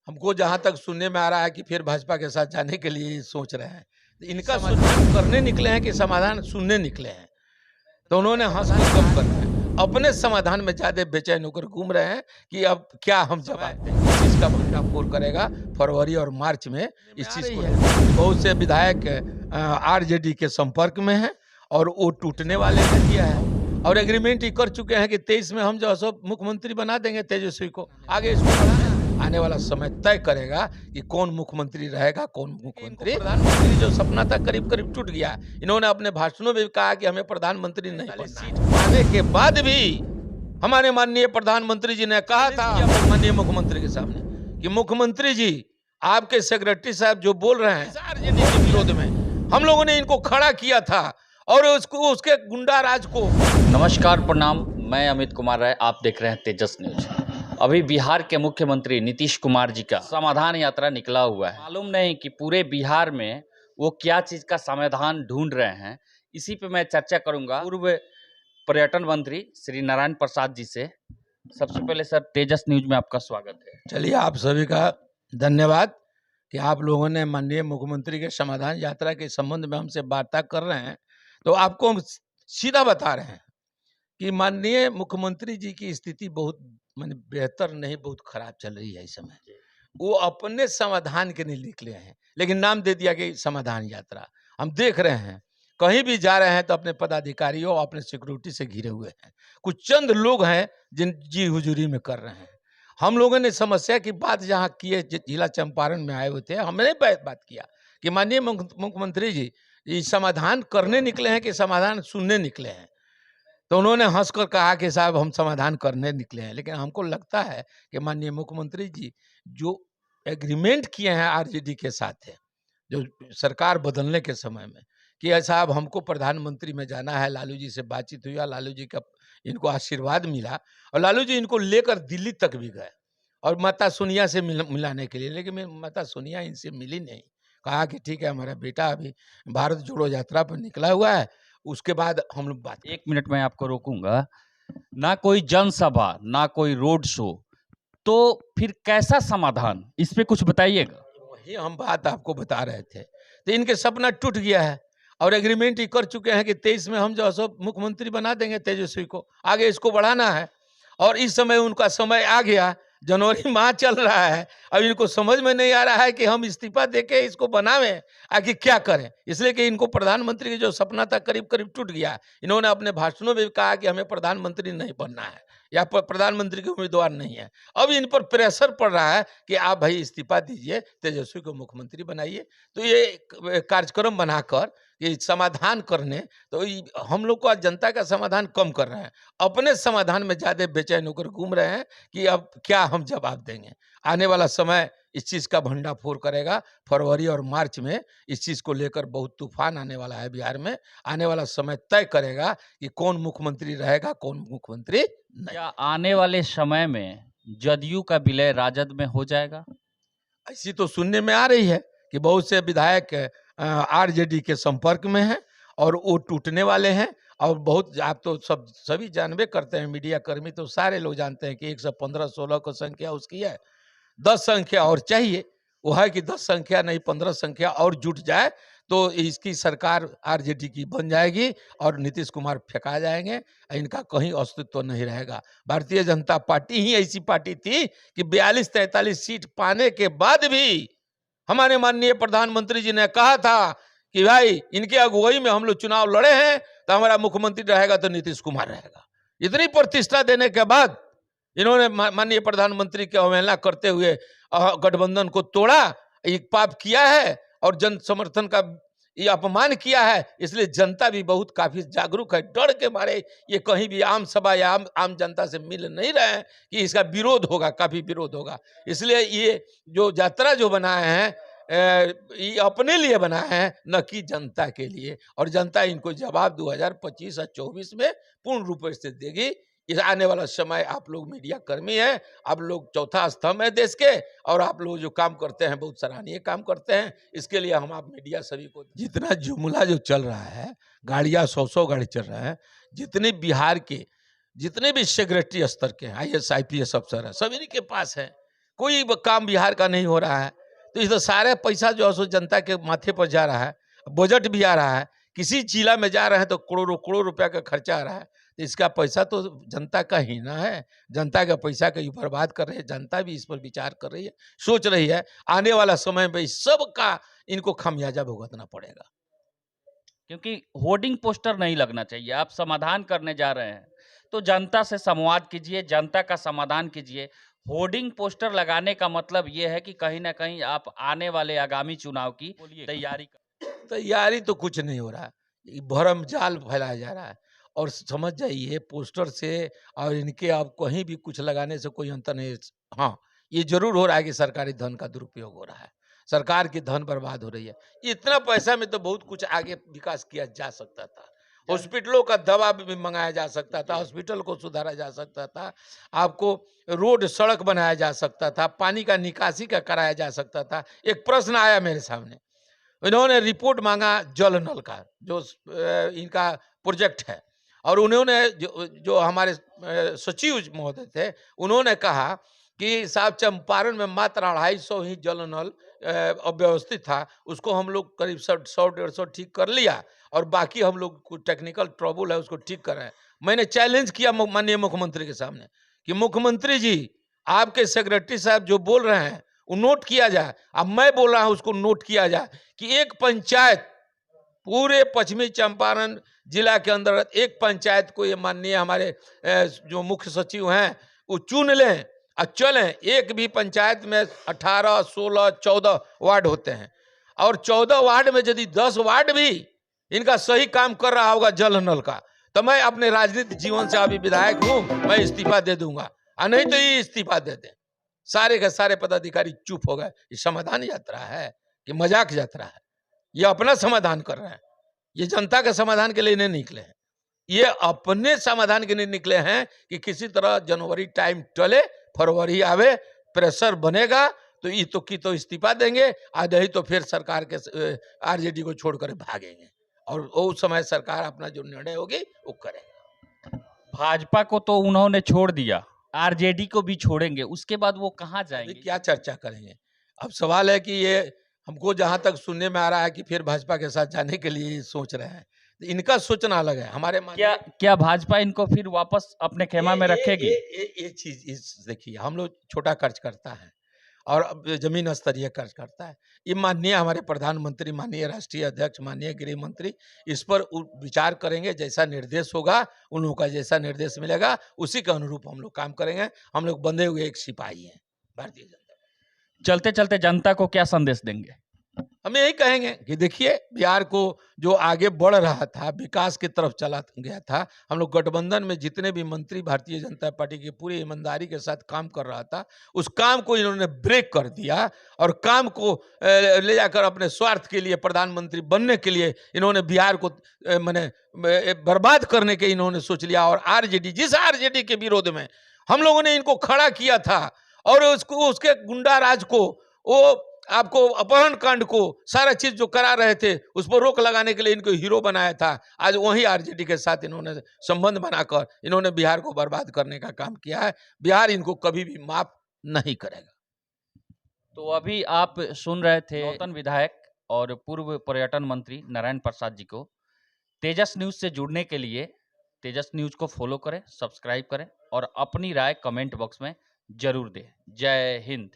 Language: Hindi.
हमको जहां तक सुनने में आ रहा है कि फिर भाजपा के साथ जाने के लिए सोच रहे हैं। तो इनका समाधान करने निकले हैं कि समाधान सुनने निकले हैं। तो उन्होंने हंसना कम करना है, अपने समाधान में ज्यादा बेचैन होकर घूम रहे हैं कि अब क्या हम जवाब दें। इस चीज का भंडाफोड़ करेगा फरवरी और मार्च में। इस चीज को बहुत से विधायक आरजेडी के संपर्क में हैं और वो टूटने वाले हैं किया है और एग्रीमेंट ही कर चुके हैं कि 23 में हम जो सब मुख्यमंत्री बना देंगे तेजस्वी को। आगे इसको बढ़ाना आने वाला समय तय करेगा कि कौन मुख्यमंत्री रहेगा, कौन मुख्यमंत्री। प्रधानमंत्री जो सपना था करीब करीब टूट गया। इन्होंने अपने भाषणों में भी कहा कि हमें प्रधानमंत्री नहीं बनना। सीट पाने के बाद भी हमारे माननीय प्रधानमंत्री जी ने कहा था माननीय मुख्यमंत्री के सामने कि मुख्यमंत्री जी आपके सेक्रेटरी साहब जो बोल रहे हैं विरोध में, हम लोगों ने इनको खड़ा किया था और उसके गुंडा राज को। नमस्कार, प्रणाम। मैं अमित कुमार राय, आप देख रहे हैं तेजस न्यूज। अभी बिहार के मुख्यमंत्री नीतीश कुमार जी का समाधान यात्रा निकला हुआ है। मालूम नहीं कि पूरे बिहार में वो क्या चीज का समाधान ढूंढ रहे हैं। इसी पे मैं चर्चा करूंगा पूर्व पर्यटन मंत्री श्री नारायण प्रसाद जी से। सबसे पहले सर, तेजस न्यूज में आपका स्वागत है। चलिए, आप सभी का धन्यवाद कि आप लोगों ने माननीय मुख्यमंत्री के समाधान यात्रा के संबंध में हमसे वार्ता कर रहे हैं। तो आपको हम सीधा बता रहे हैं कि माननीय मुख्यमंत्री जी की स्थिति बहुत बेहतर नहीं, बहुत खराब चल रही है इस समय। वो अपने समाधान के लिए निकले हैं, लेकिन नाम दे दिया कि समाधान यात्रा। हम देख रहे हैं कहीं भी जा रहे हैं तो अपने पदाधिकारियों और अपने सिक्योरिटी से घिरे हुए हैं। कुछ चंद लोग हैं जिन जी हुजूरी में कर रहे हैं। हम लोगों ने समस्या की बात जहाँ किए, जिला चंपारण में आए हुए थे, हमने बात किया कि माननीय मुख्यमंत्री जी ये समाधान करने निकले हैं कि समाधान सुनने निकले हैं। तो उन्होंने हंसकर कहा कि साहब हम समाधान करने निकले हैं। लेकिन हमको लगता है कि माननीय मुख्यमंत्री जी जो एग्रीमेंट किए हैं आरजेडी के साथ है, जो सरकार बदलने के समय में, कि साहब हमको प्रधानमंत्री में जाना है। लालू जी से बातचीत हुई, लालू जी का इनको आशीर्वाद मिला और लालू जी इनको लेकर दिल्ली तक भी गए और माता सोनिया से मिलाने के लिए। लेकिन माता सोनिया इनसे मिली नहीं। कहा कि ठीक है, हमारा बेटा अभी भारत जोड़ो यात्रा पर निकला हुआ है, उसके बाद हम लोग बात। 1 मिनट में आपको रोकूंगा। ना कोई जनसभा, ना कोई रोड शो, तो फिर कैसा समाधान, इस पे कुछ बताइएगा। वही हम बात आपको बता रहे थे। तो इनके सपना टूट गया है और एग्रीमेंट ही कर चुके हैं कि 23 में हम जो सब मुख्यमंत्री बना देंगे तेजस्वी को। आगे इसको बढ़ाना है और इस समय उनका समय आ गया। जनवरी माह चल रहा है, अब इनको समझ में नहीं आ रहा है कि हम इस्तीफा देके इसको बनावें, आगे क्या करें। इसलिए कि इनको प्रधानमंत्री का जो सपना था करीब करीब टूट गया। इन्होंने अपने भाषणों में भी कहा कि हमें प्रधानमंत्री नहीं बनना है या प्रधानमंत्री के उम्मीदवार नहीं है। अब इन पर प्रेशर पड़ रहा है कि आप भाई इस्तीफा दीजिए, तेजस्वी को मुख्यमंत्री बनाइए। तो ये कार्यक्रम बनाकर ये समाधान करने, तो हम लोग को जनता का समाधान कम कर रहे हैं, अपने समाधान में ज्यादा बेचैन होकर घूम रहे हैं कि अब क्या हम जवाब देंगे। आने वाला समय इस चीज का भंडाफोड़ करेगा। फरवरी और मार्च में इस चीज को लेकर बहुत तूफान आने वाला है बिहार में। आने वाला समय तय करेगा कि कौन मुख्यमंत्री रहेगा, कौन मुख्यमंत्री नहीं। क्या आने वाले समय में जदयू का विलय राजद में हो जाएगा? ऐसी तो सुनने में आ रही है कि बहुत से विधायक आरजेडी के संपर्क में हैं और वो टूटने वाले हैं। और बहुत, आप तो सभी जानबे करते हैं, मीडिया कर्मी तो सारे लोग जानते हैं कि 115-16 को संख्या उसकी है। 10 संख्या और चाहिए। वो है कि 10 संख्या नहीं, 15 संख्या और जुट जाए तो इसकी सरकार आरजेडी की बन जाएगी और नीतीश कुमार फेंका जाएंगे। इनका कहीं अस्तित्व नहीं रहेगा। भारतीय जनता पार्टी ही ऐसी पार्टी थी कि 42-43 सीट पाने के बाद भी हमारे माननीय प्रधानमंत्री जी ने कहा था कि भाई इनकी अगुवाई में हम लोग चुनाव लड़े हैं, तो हमारा मुख्यमंत्री रहेगा तो नीतीश कुमार रहेगा। इतनी प्रतिष्ठा देने के बाद इन्होंने माननीय प्रधानमंत्री की अवहेलना करते हुए गठबंधन को तोड़ा, एक पाप किया है और जन समर्थन का ये अपमान किया है। इसलिए जनता भी बहुत काफी जागरूक है। डर के मारे ये कहीं भी आम सभा या आम जनता से मिल नहीं रहे हैं कि इसका विरोध होगा, काफी विरोध होगा। इसलिए ये जो यात्रा जो बनाए हैं, ये अपने लिए बनाए हैं, न कि जनता के लिए। और जनता इनको जवाब 2025 और 24 में पूर्ण रूप से देगी। इस आने वाला समय, आप लोग मीडिया कर्मी हैं, आप लोग चौथा स्तंभ है देश के, और आप लोग जो काम करते हैं बहुत सराहनीय काम करते हैं। इसके लिए हम आप मीडिया सभी को, जितना जुमला जो चल रहा है, गाड़ियां 100 गाड़ी चल रहा है, जितने बिहार के जितने भी सेक्रेटरी स्तर के IAS IPS अफसर है, सभी के पास है। कोई काम बिहार का नहीं हो रहा है। तो इस तो सारे पैसा जो है सो जनता के माथे पर जा रहा है, बजट भी आ रहा है, किसी जिला में जा रहे हैं तो करोड़ों करोड़ रुपया का खर्चा आ रहा है। तो इसका पैसा तो जनता का ही ना है, जनता का पैसा कहीं बर्बाद कर रहे हैं। जनता भी इस पर विचार कर रही है, सोच रही है आने वाला समय में इस सब का इनको खामियाजा भुगतना पड़ेगा। क्योंकि होर्डिंग पोस्टर नहीं लगना चाहिए। आप समाधान करने जा रहे हैं तो जनता से संवाद कीजिए, जनता का समाधान कीजिए। होर्डिंग पोस्टर लगाने का मतलब ये है कि कहीं ना कहीं आप आने वाले आगामी चुनाव की तैयारी तैयारी तो कुछ नहीं हो रहा है, ये भरम जाल फैलाया जा रहा है। और समझ जाइए पोस्टर से और इनके अब कहीं भी कुछ लगाने से कोई अंतर नहीं। हाँ, ये जरूर हो रहा है कि सरकारी धन का दुरुपयोग हो रहा है, सरकार की धन बर्बाद हो रही है। इतना पैसा में तो बहुत कुछ आगे विकास किया जा सकता था। हॉस्पिटलों का दवा भी मंगाया जा सकता था, हॉस्पिटल को सुधारा जा सकता था, आपको रोड सड़क बनाया जा सकता था, पानी का निकासी का कराया जा सकता था। एक प्रश्न आया मेरे सामने, इन्होंने रिपोर्ट मांगा जल नल का, जो इनका प्रोजेक्ट है, और उन्होंने जो हमारे सचिव महोदय थे, उन्होंने कहा कि साहब चंपारण में मात्र 250 ही जल नल अव्यवस्थित था, उसको हम लोग करीब 100-150 ठीक कर लिया, और बाकी हम लोग कुछ टेक्निकल ट्रबल है उसको ठीक कर रहे हैं। मैंने चैलेंज किया माननीय मुख्यमंत्री के सामने कि मुख्यमंत्री जी, आपके सेक्रेटरी साहब जो बोल रहे हैं वो नोट किया जाए, अब मैं बोल रहा हूं उसको नोट किया जाए कि एक पंचायत पूरे पश्चिमी चंपारण जिला के अंदर एक पंचायत को ये माननीय हमारे जो मुख्य सचिव हैं वो चुन लें और चलें। एक भी पंचायत में 18, 16, 14 वार्ड होते हैं, और 14 वार्ड में यदि 10 वार्ड भी इनका सही काम कर रहा होगा जल नल का, तो मैं अपने राजनीतिक जीवन से अभी विधायक हूं, मैं इस्तीफा दे दूंगा, और नहीं तो ये इस्तीफा दे दें। सारे के सारे पदाधिकारी चुप हो गए। ये समाधान यात्रा है कि मजाक यात्रा है? ये अपना समाधान कर रहे हैं, ये जनता के समाधान के लिए नहीं निकले हैं, ये अपने समाधान के लिए निकले हैं कि किसी तरह जनवरी टाइम टले, फरवरी आवे, प्रेशर बनेगा तो ये तो इस्तीफा देंगे, आज नहीं तो फिर सरकार के आरजेडी को छोड़कर भागेंगे, और उस समय सरकार अपना जो निर्णय होगी वो करेगा। भाजपा को तो उन्होंने छोड़ दिया, आरजेडी को भी छोड़ेंगे, उसके बाद वो कहाँ जाएंगे? क्या चर्चा करेंगे? अब सवाल है कि ये हमको जहां तक सुनने में आ रहा है कि फिर भाजपा के साथ जाने के लिए सोच रहे हैं, तो इनका सोचना अलग है। हमारे क्या भाजपा इनको फिर वापस अपने खेमा में रखेगी? ये चीज देखिए, हम लोग छोटा खर्च करता है और जमीन स्तरीय खर्च करता है। ये माननीय हमारे प्रधानमंत्री, माननीय राष्ट्रीय अध्यक्ष, माननीय गृह मंत्री इस पर विचार करेंगे। जैसा निर्देश होगा, उन लोगों का जैसा निर्देश मिलेगा उसी के अनुरूप हम लोग काम करेंगे। हम लोग बंधे हुए एक सिपाही हैं भारतीय जनता। चलते चलते जनता को क्या संदेश देंगे? हम यही कहेंगे कि देखिए, बिहार को जो आगे बढ़ रहा था, विकास की तरफ चला गया था, हम लोग गठबंधन में जितने भी मंत्री भारतीय जनता पार्टी की पूरी ईमानदारी के साथ काम कर रहा था, उस काम को इन्होंने ब्रेक कर दिया और काम को ले जाकर अपने स्वार्थ के लिए, प्रधानमंत्री बनने के लिए इन्होंने बिहार को माने बर्बाद करने के इन्होंने सोच लिया। और आरजेडी, जिस आरजेडी के विरोध में हम लोगों ने इनको खड़ा किया था और उसको, उसके गुंडा राज को, वो आपको अपहरण कांड को, सारा चीज जो करा रहे थे उस पर रोक लगाने के लिए इनको हीरो बनाया था, आज वही आरजेडी के साथ इन्होंने संबंध बनाकर इन्होंने बिहार को बर्बाद करने का काम किया है। बिहार इनको कभी भी माफ नहीं करेगा। तो अभी आप सुन रहे थे नौतन विधायक और पूर्व पर्यटन मंत्री नारायण प्रसाद जी को। तेजस न्यूज से जुड़ने के लिए तेजस न्यूज को फॉलो करें, सब्सक्राइब करें और अपनी राय कमेंट बॉक्स में जरूर दें। जय हिंद।